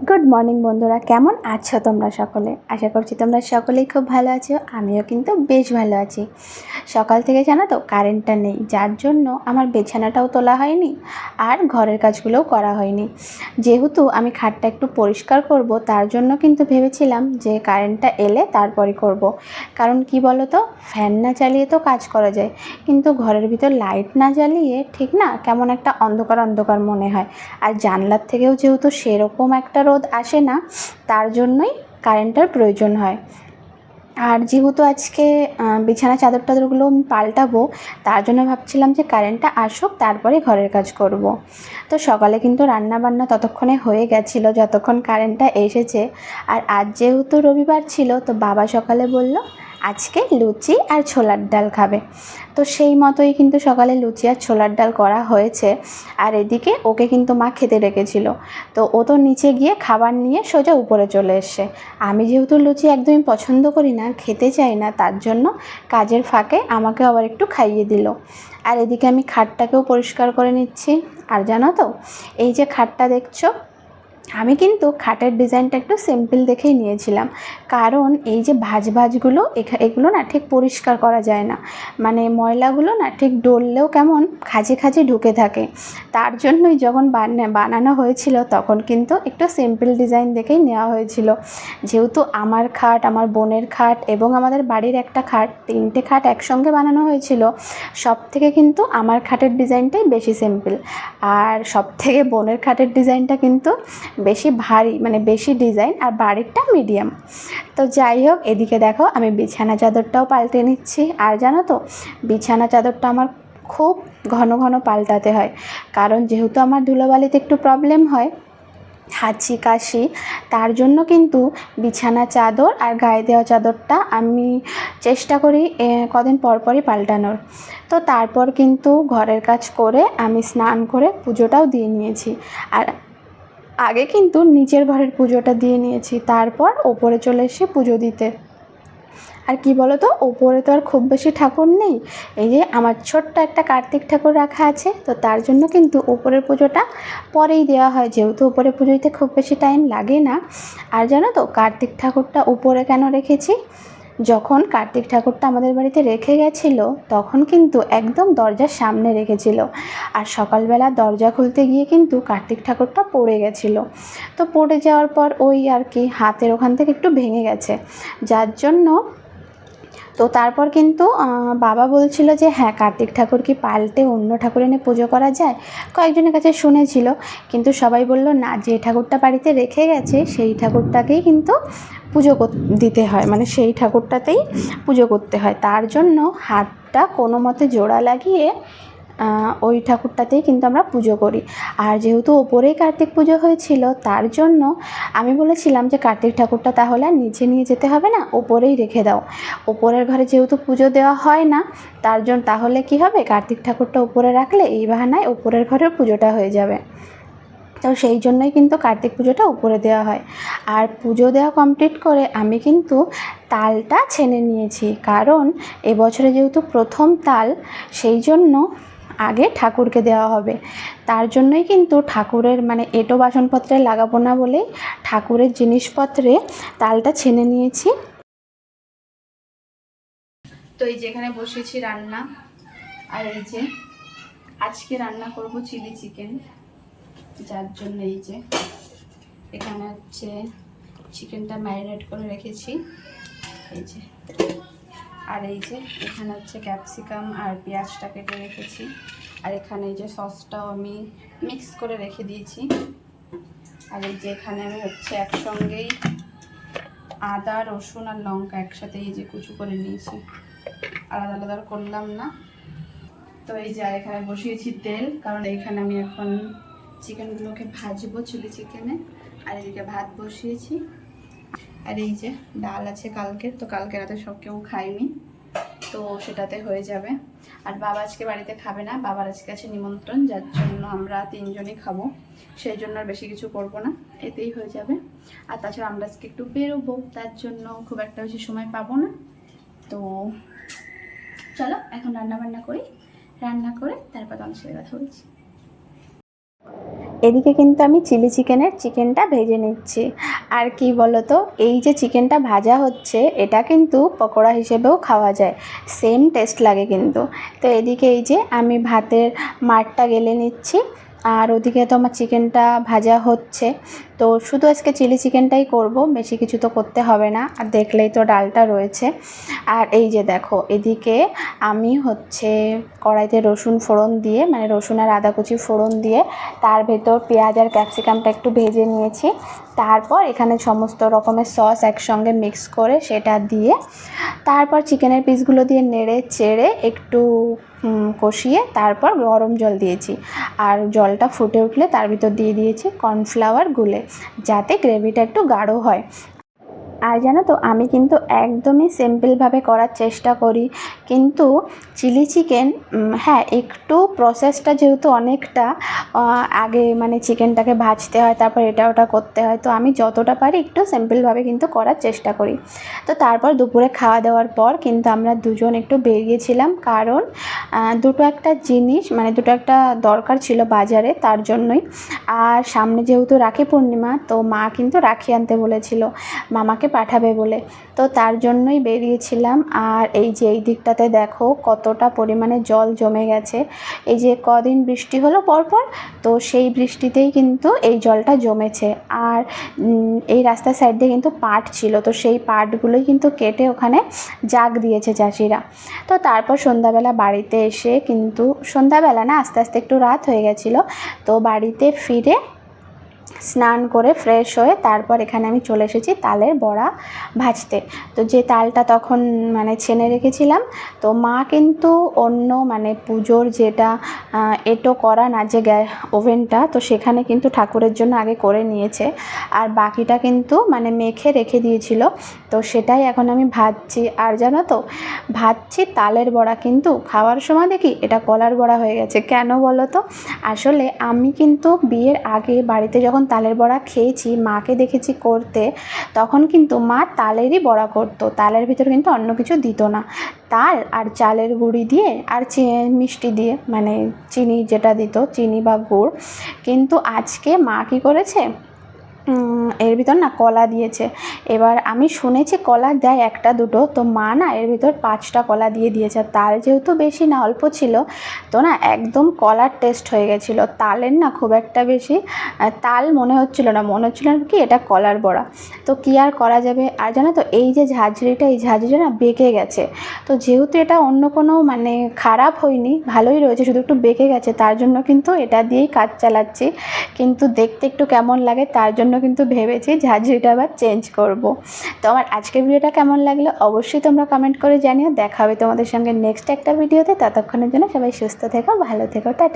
Good morning বন্ধুরা, কেমন আছো তোমরা সকলে? আশা করছি তোমরা সকলেই খুব ভালো আছো। আমিও কিন্তু বেশ ভালো আছি। সকাল থেকে জানো তো কারেন্টটা নেই, যার জন্য আমার বিছানাটাও তোলা হয়নি আর ঘরের কাজগুলোও করা হয়নি। যেহেতু আমি খাটটা একটু পরিষ্কার করব, তার জন্য কিন্তু ভেবেছিলাম যে কারেন্টটা এলে তারপরে করব। কারণ কি বলো তো, ফ্যান না চালিয়ে তো কাজ করা যায়, কিন্তু ঘরের ভিতর লাইট না জ্বালিয়ে ঠিক না কেমন একটা অন্ধকার অন্ধকার মনে হয়। আর জানলার থেকেও যেহেতু সেরকম একটা রোদ আসে না, তার জন্যই কারেন্টের প্রয়োজন হয়। আর যেহেতু আজকে বিছানা চাদর টাদরগুলো আমি পাল্টাবো, তার জন্য ভাবছিলাম যে কারেন্টটা আসুক তারপরে ঘরের কাজ করব। তো সকালে কিন্তু রান্না বান্না ততক্ষণে হয়ে গেছিলো যতক্ষণ কারেন্টটা এসেছে। আর আজ যেহেতু রবিবার ছিল, তো বাবা সকালে বলল আজকে লুচি আর ছোলার ডাল খাবে। তো সেই মতোই কিন্তু সকালে লুচি আর ছোলার ডাল করা হয়েছে। আর এদিকে ওকে কিন্তু মা খেতে রেখেছিল, তো ও তো নিচে গিয়ে খাবার নিয়ে সোজা উপরে চলে এসছে। আমি যেহেতু লুচি একদমই পছন্দ করি না, খেতে চাই না, তার জন্য কাজের ফাঁকে আমাকে আবার একটু খাইয়ে দিল। আর এদিকে আমি খাটটাকেও পরিষ্কার করে নিচ্ছি। আর জানো তো, এই যে খাটটা দেখছো, আমি কিন্তু খাটের ডিজাইনটা একটু সিম্পল দেখেই নিয়েছিলাম। কারণ এই যে ভাঁজগুলো এগুলো না ঠিক পরিষ্কার করা যায় না, মানে ময়লাগুলো না ঠিক ডললেও কেমন খাঁজে খাঁজে ঢুকে থাকে। তার জন্যই যখন বানানো হয়েছিল তখন কিন্তু একটু সিম্পল ডিজাইন দেখেই নেওয়া হয়েছিল। যেহেতু আমার খাট, আমার বোনের খাট এবং আমাদের বাড়ির একটা খাট, তিনটে খাট একসঙ্গে বানানো হয়েছিল। সব থেকে কিন্তু আমার খাটের ডিজাইনটাই বেশি সিম্পল, আর সব থেকে বোনের খাটের ডিজাইনটা কিন্তু বেশি ভারী, মানে বেশি ডিজাইন, আর বাড়িরটা মিডিয়াম। তো যাই হোক, এদিকে দেখো আমি বিছানা চাদরটাও পাল্টে নিচ্ছি। আর জানো তো, বিছানা চাদরটা আমার খুব ঘন ঘন পাল্টাতে হয়, কারণ যেহেতু আমার ধুলোবালিতে একটু প্রবলেম হয়, হাঁচি কাশি, তার জন্য কিন্তু বিছানা চাদর আর গায়ে দেওয়া চাদরটা আমি চেষ্টা করি কদিন পরপরই পাল্টানোর। তো তারপর কিন্তু ঘরের কাজ করে আমি স্নান করে পুজোটাও দিয়ে নিয়েছি। আর আগে কিন্তু নিচের ঘরের পুজোটা দিয়ে নিয়েছি, তারপর ওপরে চলে এসে পুজো দিতে। আর কি বলো তো, ওপরে তো আর খুব বেশি ঠাকুর নেই, এই যে আমার ছোট্ট একটা কার্তিক ঠাকুর রাখা আছে, তো তার জন্য কিন্তু ওপরের পুজোটা পরেই দেওয়া হয়, যেহেতু ওপরে পুজো দিতে খুব বেশি টাইম লাগে না। আর জানো তো কার্তিক ঠাকুরটা উপরে কেন রেখেছি? যখন কার্তিক ঠাকুরটা আমাদের বাড়িতে রেখে গেছিলো, তখন কিন্তু একদম দরজার সামনে রেখেছিল। আর সকালবেলা দরজা খুলতে গিয়ে কিন্তু কার্তিক ঠাকুরটা পড়ে গেছিলো। তো পড়ে যাওয়ার পর ওই আর কি হাতের ওখান থেকে একটু ভেঙে গেছে, যার জন্য তো তারপর কিন্তু বাবা বলছিল যে হ্যাঁ, কার্তিক ঠাকুর কি পাল্টে অন্য ঠাকুর এনে পুজো করা যায়? কয়েকজনের কাছে শুনেছিল, কিন্তু সবাই বলল না, যে ঠাকুরটা বাড়িতে রেখে গেছে সেই ঠাকুরটাকেই কিন্তু পুজো দিতে হয়, মানে সেই ঠাকুরটাতেই পুজো করতে হয়। তার জন্য হাতটা কোনো মতে জোড়া লাগিয়ে ওই ঠাকুরটাতেই কিন্তু আমরা পুজো করি। আর যেহেতু ওপরেই কার্তিক পুজো হয়েছিল, তার জন্য আমি বলেছিলাম যে কার্তিক ঠাকুরটা তাহলে আর নিচে নিয়ে যেতে হবে না, ওপরেই রেখে দাও। ওপরের ঘরে যেহেতু পুজো দেওয়া হয় না, তার জন্য তাহলে কি হবে, কার্তিক ঠাকুরটা উপরে রাখলে এই বাহানায় ওপরের ঘরের পুজোটা হয়ে যাবে। তো সেই জন্যই কিন্তু কার্তিক পুজোটা উপরে দেওয়া হয়। আর পুজো দেওয়া কমপ্লিট করে আমি কিন্তু তালটা ছেনে নিয়েছি, কারণ এবছরে যেহেতু প্রথম তাল, সেই জন্য আগে ঠাকুরকে দেওয়া হবে। তার জন্যই কিন্তু ঠাকুরের মানে এঁটো বাসনপত্রে লাগাবো না বলেই ঠাকুরের জিনিসপত্রে তালটা ছেনে নিয়েছি। তো এই যেখানে বসেছি রান্না, আর এই যে আজকে রান্না করব চিলি চিকেন, যার জন্য এই যে এখানে হচ্ছে চিকেনটা ম্যারিনেট করে রেখেছি, এই যে। আর এই যে এখানে হচ্ছে ক্যাপসিকাম আর পেঁয়াজটা কেটে রেখেছি। আর এখানে এই যে সসটাও আমি মিক্স করে রেখে দিয়েছি। আর এই যে এখানে আমি হচ্ছে একসঙ্গেই আদা, রসুন আর লঙ্কা একসাথে এই যে কুচু করে নিয়েছি, আলাদা আলাদা করলাম না। তো এই যে আর এখানে বসিয়েছি তেল, কারণ এইখানে আমি এখন চিকেনগুলোকে ভাজবো চিলি চিকেনে। আর এদিকে ভাত বসিয়েছি। আর এই যে ডাল আছে কালকের, তো কালকে রাতে সব কেউ খায়নি, তো সেটাতে হয়ে যাবে। আর বাবা আজকে বাড়িতে খাবে না, বাবার আজকে আছে নিমন্ত্রণ, যার জন্য আমরা তিনজনই খাবো, সেই জন্য আর বেশি কিছু করবো না, এতেই হয়ে যাবে। আর তাছাড়া আমরা আজকে একটু বেরোবো, তার জন্য খুব একটা বেশি সময় পাবো না। তো চলো এখন রান্না বান্না করি, রান্না করে তারপর তোমার সাথে কথা বলছি। এদিকে কিন্তু আমি চিলি চিকেনটা ভেজে নিচ্ছি। আর কি বলো তো, এই যে চিকেনটা ভাজা হচ্ছে এটা কিন্তু পকোড়া হিসেবেও খাওয়া যায়, সেম টেস্ট লাগে কিন্তু। তো এদিকে এই যে আমি ভাতের মাড়টা গেলে নিচ্ছি, আর ওদিকে তো আমার চিকেনটা ভাজা হচ্ছে। তো শুধু আজকে চিলি চিকেনটাই করব, বেশি কিছু তো করতে হবে না। আর দেখলেই তো ডালটা রয়েছে। আর এই যে দেখো, এদিকে আমি হচ্ছে কড়াইতে রসুন ফোড়ন দিয়ে, মানে রসুন আর আদা কুচি ফোড়ন দিয়ে তার ভেতর পেঁয়াজ আর ক্যাপসিকামটা একটু ভেজে নিয়েছি। তারপর এখানে সমস্ত রকমের সস একসঙ্গে মিক্স করে সেটা দিয়ে তারপর চিকেনের পিসগুলো দিয়ে নেড়ে চেড়ে একটু কষিয়ে তারপর গরম জল দিয়েছি। আর জলটা ফুটে উঠলে তার ভিতর দিয়ে দিয়েছি কর্নফ্লাওয়ার গুলে, যাতে গ্রেভিটা একটু গাঢ় হয়। আর জানো তো, আমি কিন্তু একদমই সিম্পলভাবে করার চেষ্টা করি, কিন্তু চিলি চিকেন হ্যাঁ একটু প্রসেসটা যেহেতু অনেকটা, আগে মানে চিকেনটাকে ভাজতে হয়, তারপর এটা ওটা করতে হয়, তো আমি যতটা পারি একটু সিম্পলভাবে কিন্তু করার চেষ্টা করি। তো তারপর দুপুরে খাওয়া দাওয়ার পর কিন্তু আমরা দুজন একটু বেরিয়েছিলাম, কারণ দুটো একটা জিনিস, মানে দুটো একটা দরকার ছিল বাজারে, তার জন্যই। আর সামনে যেহেতু রাখি পূর্ণিমা, তো মা কিন্তু রাখি আনতে বলেছিল মামাকে পাঠাবে বলে, তো তার জন্যই বেরিয়েছিলাম। আর এই যে এই দিকটাতে দেখো কতটা পরিমাণে জল জমে গেছে, এই যে কদিন বৃষ্টি হলো পরপর, তো সেই বৃষ্টিতেই কিন্তু এই জলটা জমেছে। আর এই রাস্তার সাইড দিয়ে কিন্তু পাট ছিল, তো সেই পাটগুলোই কিন্তু কেটে ওখানে জাগ দিয়েছে চাষিরা। তো তারপর সন্ধ্যাবেলা বাড়িতে এসে, কিন্তু সন্ধ্যাবেলা না, আস্তে আস্তে একটু রাত হয়ে গেছিলো, তো বাড়িতে ফিরে স্নান করে ফ্রেশ হয়ে তারপর এখানে আমি চলে এসেছি তালের বড়া ভাজতে। তো যে তালটা তখন মানে ছেনে রেখেছিলাম, তো মা কিন্তু অন্য মানে পুজোর যেটা এঁটো করা না, যে ওভেনটা, তো সেখানে কিন্তু ঠাকুরের জন্য আগে করে নিয়েছে, আর বাকিটা কিন্তু মানে মেখে রেখে দিয়েছিল, তো সেটাই এখন আমি ভাজছি। আর জানো তো, ভাজছি তালের বড়া, কিন্তু খাওয়ার সময় দেখি এটা কলার বড়া হয়ে গেছে। কেন বলো তো? আসলে আমি কিন্তু বিয়ের আগে বাড়িতে যখন তালের বড়া খেয়েছি, মাকে দেখেছি করতে, তখন কিন্তু মা তালেরই বড়া করতো, তালের ভিতরে কিন্তু অন্য কিছু দিত না, তাল আর চালের গুঁড়ি দিয়ে আর মিষ্টি দিয়ে, মানে চিনি যেটা দিত, চিনি বা গুড়। কিন্তু আজকে মা কী করেছে, এর ভিতর না কলা দিয়েছে। এবার আমি শুনেছি কলা দেয় একটা দুটো, তো মা না এর ভিতর 5টা কলা দিয়ে দিয়েছে। আর তাল যেহেতু বেশি না, অল্প ছিল, তো না একদম কলার টেস্ট হয়ে গেছিলো। তালের না খুব একটা বেশি তাল মনে হচ্ছিল না, মনে হচ্ছিল কি এটা কলার বড়া। তো কী আর করা যাবে। আর জানো তো, এই যে ঝাঁঝরিটা, এই ঝাঁঝরিটা না বেঁকে গেছে, তো যেহেতু এটা অন্য কোনো মানে খারাপ হয়নি, ভালোই রয়েছে, শুধু একটু বেঁকে গেছে, তার জন্য কিন্তু এটা দিয়েই কাজ চালাচ্ছি। কিন্তু দেখতে একটু কেমন লাগে, তার জন্য কিন্তু ভেবেছি ঝাঁঝরিটা আবার চেঞ্জ করব। তো আমার আজকের ভিডিওটা কেমন লাগলো অবশ্যই তোমরা কমেন্ট করে জানিও। দেখা হবে তোমাদের সঙ্গে নেক্সট একটা ভিডিওতে। ততক্ষণের জন্য সবাই সুস্থ থেকো, ভালো থেকো, টাটা।